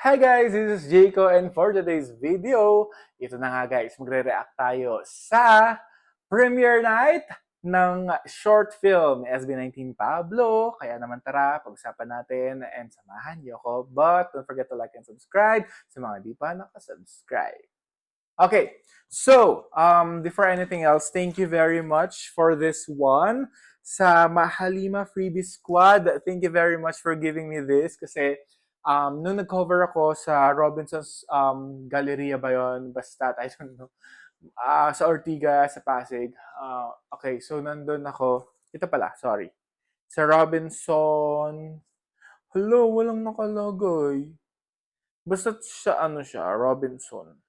Hi guys, this is Jayco and for today's video, ito na nga guys, magre-react tayo sa premiere night ng short film SB19 Pablo. Kaya naman tara, pag-usapan natin and samahan niyo ako. But don't forget to like and subscribe sa mga di pa nakasubscribe. Okay, so before anything else, thank you very much for this one. Sa Mahalima Freebie Squad, thank you very much for giving me this kasi nung nag-cover ako sa Robinson's Galleria ba yun? Basta, I don't know. Sa Ortiga, sa Pasig. Okay, so nandun ako. Ito pala, sorry. Sa Robinson. Hello, walang nakalagay. Basta siya, Robinson.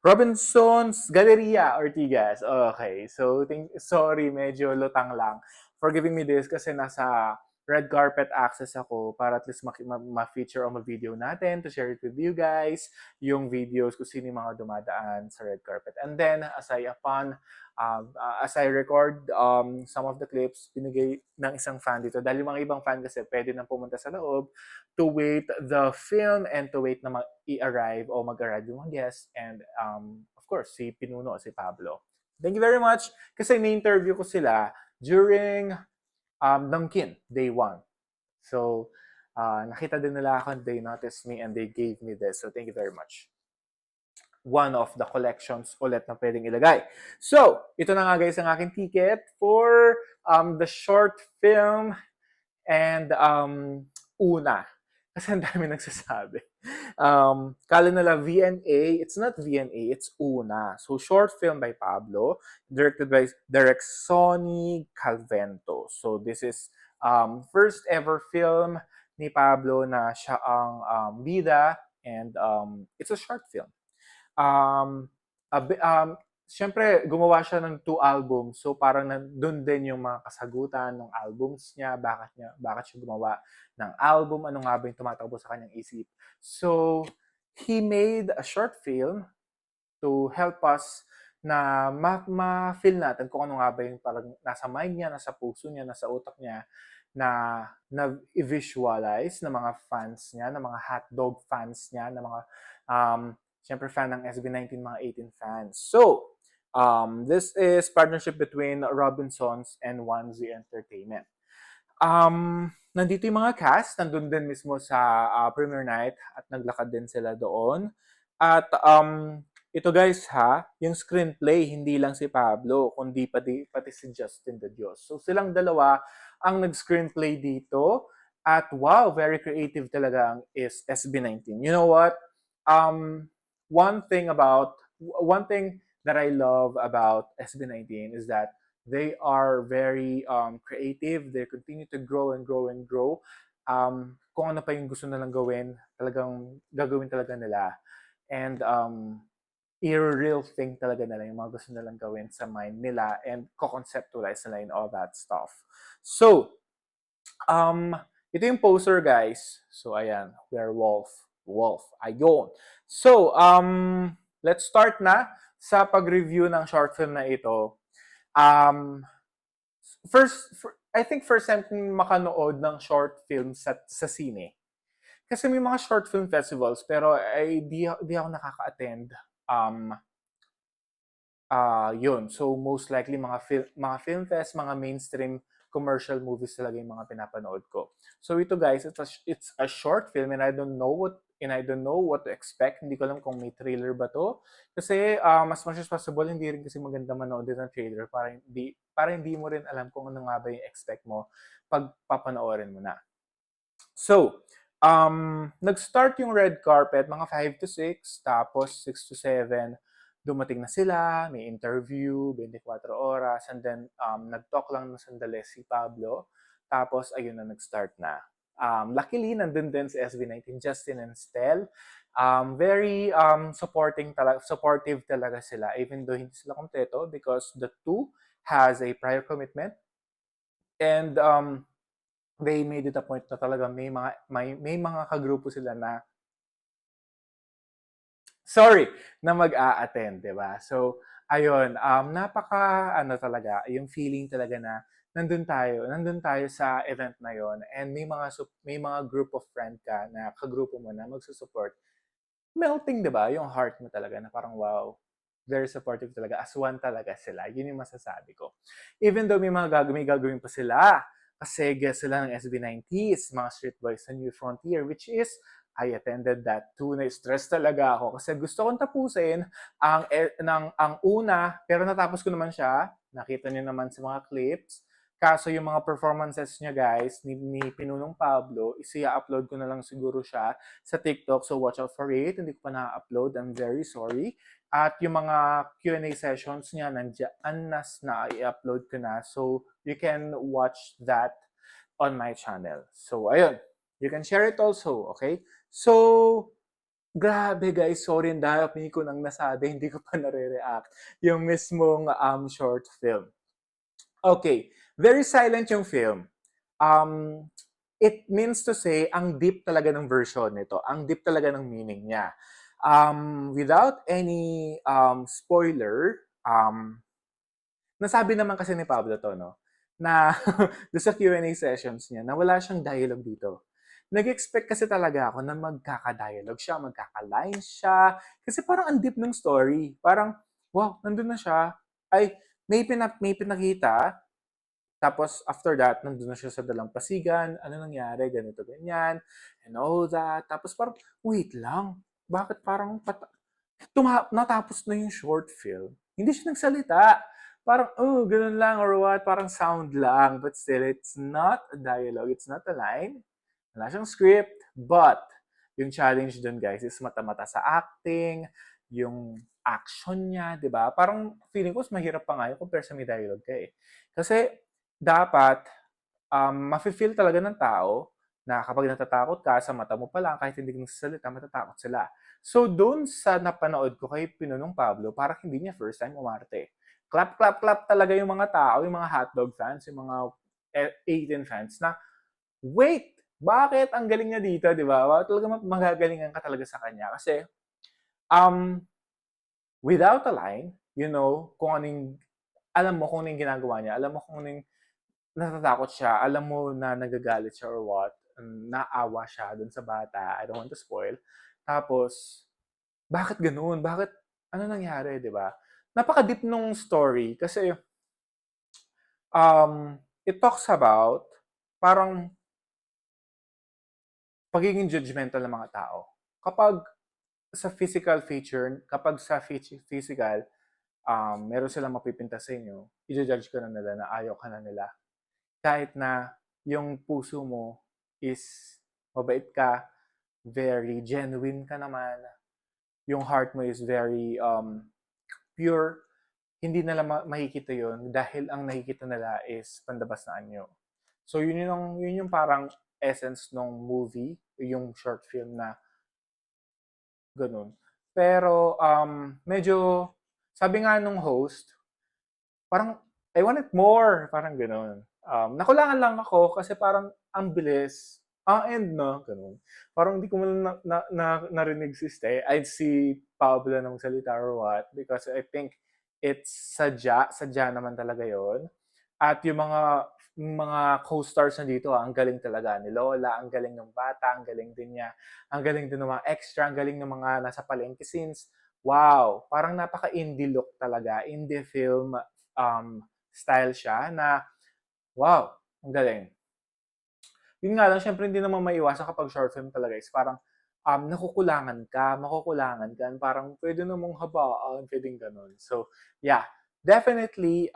Robinson's Galleria, Ortigas. Okay. So, sorry, medyo lutang lang for giving me this kasi nasa red carpet access ako para at least ma-feature on video natin to share it with you guys, yung videos kung sino yung mga dumadaan sa red carpet. And then, as I record some of the clips, binigay ng isang fan dito. Dahil yung mga ibang fan kasi pwede nang pumunta sa loob to wait the film and to wait na i-arrive o mag-arrive yung mga guests and of course, si Pinuno, si Pablo. Thank you very much kasi ni-interview ko sila during Dunkin, day 1. So, nakita din nila ako and they noticed me and they gave me this. So, thank you very much. One of the collections ulit na pwedeng ilagay. So, ito na nga guys ang aking ticket for the short film and Una. Kasi ang dami nagsasabi. Kala nila VNA. It's not VNA, it's Una. So, short film by Pablo, directed by Sonny Calvento. So, this is first ever film ni Pablo na siya ang bida and it's a short film. Siyempre, gumawa siya ng 2 albums. So, parang nandun din yung mga kasagutan ng albums niya, bakit siya gumawa ng album, ano nga ba yung tumatakbo sa kanyang isip. So, he made a short film to help us na ma-feel natin kung ano nga ba yung parang nasa mind niya, nasa puso niya, nasa utak niya, na-visualize ng mga fans niya, ng mga hotdog fans niya, ng mga siyempre fan ng SB19, mga 18 fans. So, this is partnership between Robinsons and 1Z Entertainment. Nandito yung mga cast, nandun din mismo sa premiere night at naglakad din sila doon. At ito guys yung screenplay, hindi lang si Pablo, kundi pati si Justin De Dios. So silang dalawa ang nag-screenplay dito. At wow, very creative talaga ang SB19. You know what? One thing that I love about SB19 is that they are very creative. They continue to grow and grow and grow. Kung ano pa yung gusto nilang gawin, talagang gagawin talaga nila. And i-real thing talaga nila yung mga gusto nilang gawin sa mind nila and co-conceptualize nila and all that stuff. So, ito yung poster, guys. So, ayan, werewolf. Wolf. Ayun. So, let's start na sa pag-review ng short film na ito. I think first time kong makanood ng short film sa sine. Kasi may mga short film festivals, pero di ako nakaka-attend. Yun. So, most likely, mga film fest, mga mainstream commercial movies talaga yung mga pinapanood ko. So, ito guys, it's a short film and I don't know what to expect. Hindi ko alam kung may trailer ba to. Kasi, as much as possible, hindi rin kasi maganda manood din ng trailer para hindi mo rin alam kung ano nga ba yung expect mo pag papanoorin mo na. So, nag-start yung red carpet, mga 5 to 6, tapos 6 to 7, dumating na sila, may interview, 24 oras, and then nag-talk lang ng sandali si Pablo, tapos ayun na, nag-start na. Luckily, nandun din si SB19, Justin and Stel. Very supportive talaga sila, even though hindi sila kompleto because the two has a prior commitment. And they made it a point na talaga may mga kagrupo sila na mag-a-attend, 'di ba? So, ayun, napaka talaga, yung feeling talaga na nandun tayo sa event na yon, and may mga group of friend ka na kagrupo mo na magsusupport, melting, 'di ba? Yung heart mo talaga na parang wow, very supportive talaga. As one talaga sila. Yun yung masasabi ko. Even though may gagawin pa sila, kasi guest sila ng SB90s, mga Street Boys sa New Frontier, which is, I attended that too. Na-stress talaga ako kasi gusto kong tapusin ang una, pero natapos ko naman siya. Nakita niyo naman sa mga clips. Kaso yung mga performances niya guys, ni Pinunong Pablo, isi-upload ko na lang siguro siya sa TikTok. So watch out for it. Hindi ko pa na-upload. I'm very sorry. At yung mga Q&A sessions niya, nandiyan na i-upload ko na. So you can watch that on my channel. So ayun. You can share it also, okay? So, grabe guys, sorry ang dami ko nang nasabi, hindi ko pa nare-react yung mismong short film. Okay, very silent yung film. Um, it means to say, ang deep talaga ng version nito. Ang deep talaga ng meaning niya. Without any spoiler, nasabi naman kasi ni Pablo to, no? Na doon sa Q&A sessions niya, na wala siyang dialogue dito. Nag-expect kasi talaga ako na magkaka-dialogue siya, magkaka-line siya. Kasi parang ang deep ng story. Parang, wow, nandun na siya. Ay, may pinakita, tapos, after that, nandun na siya sa dalampasigan. Ano nangyari? Ganito, ganyan. And all that. Tapos parang, wait lang. Bakit parang natapos na yung short film? Hindi siya nagsalita. Parang, oh, ganun lang or what? Parang sound lang. But still, it's not a dialogue. It's not a line. Wala siyang script. But, yung challenge dun, guys, is mata-mata sa acting, yung action niya, di ba? Parang feeling ko, mas mahirap pa nga yun compare sa may dialogue ka eh. Kasi, dapat mafe-feel talaga ng tao na kapag natatakot ka sa mata mo pa lang, kahit hindi ka nagsasalita, matatakot sila. So, doon sa napanood ko kay Pinunong Pablo, parang hindi niya first time umarte. Clap, clap, clap talaga yung mga tao, yung mga hotdog fans, yung mga 18 fans na, wait, bakit ang galing niya dito, di ba? Talaga magagalingan ka talaga sa kanya. Kasi, um, without a line, you know, kung anong, alam mo kung anong ginagawa niya, alam mo kung anong natatakot siya, alam mo na nagagalit siya or what, naawa siya dun sa bata, I don't want to spoil. Tapos, bakit ganun? Bakit, ano nangyari, di ba? Napaka-deep nung story kasi it talks about parang pagiging judgmental ng mga tao. Kapag sa physical feature, kapag sa physical, meron silang mapipinta sa inyo, i-judge ka na nila na ayaw ka na nila. Kahit na yung puso mo is mabait ka, very genuine ka naman, yung heart mo is very pure, hindi nila makikita yun dahil ang nakikita nila is pandabas na anyo. So yun yung parang essence ng movie, yung short film na ganun. Pero medyo, sabi nga nung host, parang I want it more, parang gano'n. Nakulangan lang ako kasi parang ang bilis. Ang end, no? Ganun. Parang hindi ko man narinig si Pablo na magsalita or what, because I think it's sadya naman talaga yon. At yung mga co-stars na dito, ang galing talaga ni Lola, ang galing ng bata, ang galing din niya, ang galing din ng mga extra, ang galing ng mga nasa palengke scenes. Wow, parang napaka-indie look talaga, indie film style siya na, wow, ang galing. Yun nga lang, syempre hindi naman maiwasan kapag short film talaga is parang makukulangan ka, parang pwede namang habaan, pwedeng ganun. So, yeah, definitely,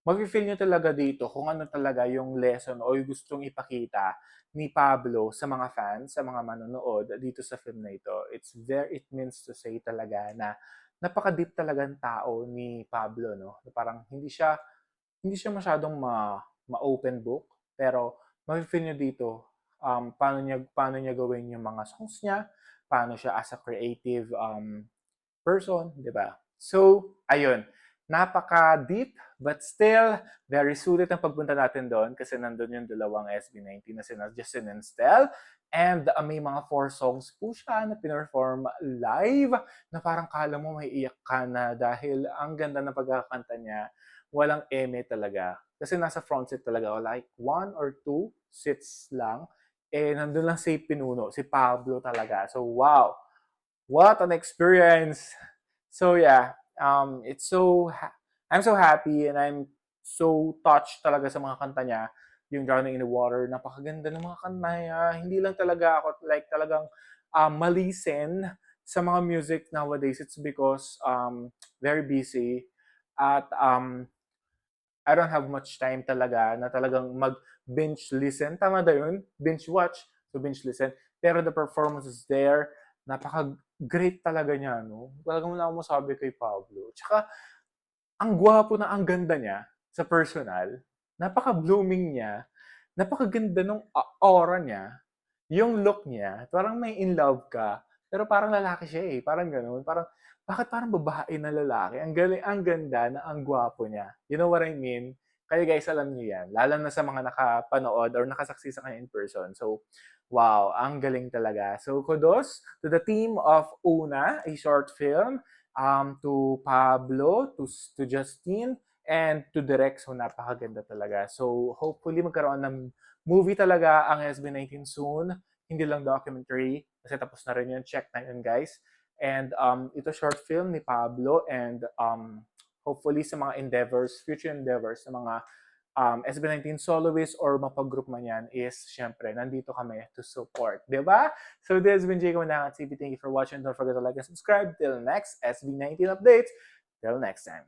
mafe-feel nyo talaga dito kung ano talaga yung lesson o yung gustong ipakita ni Pablo sa mga fans, sa mga manonood dito sa film na ito. It means to say talaga na napaka-deep talaga ng tao ni Pablo, no? Parang hindi siya masyadong ma-open book, pero mafe-feel nyo dito paano niya gawin yung mga songs niya, paano siya as a creative person, di ba? So, ayun. Napaka-deep, but still, very sulit ang pagpunta natin doon kasi nandun yung dalawang SB19 na sina Justin and Stel. And may mga 4 songs po siya na pinerform live na parang kala mo may iyak ka na dahil ang ganda ng pagkakanta niya. Walang eme talaga. Kasi nasa front seat talaga ako. Like, 1 or 2 seats lang. Nandun lang si Pinuno, si Pablo talaga. So, wow. What an experience. So, yeah. I'm so happy and I'm so touched talaga sa mga kanta niya. Yung Drowning in the Water, napakaganda ng mga kanta niya. Hindi lang talaga ako like talagang malisen sa mga music nowadays. It's because very busy at I don't have much time talaga na talagang mag-binge listen. Tama ba yun? Binge watch. So binge listen. Pero the performance is there. Napaka-great talaga niya, no? Talagang wala akong masabi kay Pablo. Tsaka, ang gwapo na ang ganda niya sa personal. Napaka-blooming niya. Napakaganda nung aura niya. Yung look niya, parang may in love ka. Pero parang lalaki siya eh. Parang ganun. Parang, bakit parang babae na lalaki? Ang galing, ang ganda na ang gwapo niya. You know what I mean? Kaya guys, alam niyo yan. Lalo na sa mga nakapanood or nakasaksi sa kanya in person. So, wow, ang galing talaga. So, kudos to the team of Una, a short film, to Pablo, to Justine, and to Direk. So, napakaganda talaga. So, hopefully magkaroon ng movie talaga ang SB19 soon. Hindi lang documentary. Kasi tapos na rin yun. Check na yun, guys. And ito short film ni Pablo and hopefully sa mga endeavors, future endeavors sa mga SB19 soloists or mapag-group man yan is syempre, nandito kami to support. Diba? So this has been Jacob Mandangan TV. Thank you for watching. Don't forget to like and subscribe. Till next SB19 updates. Till next time.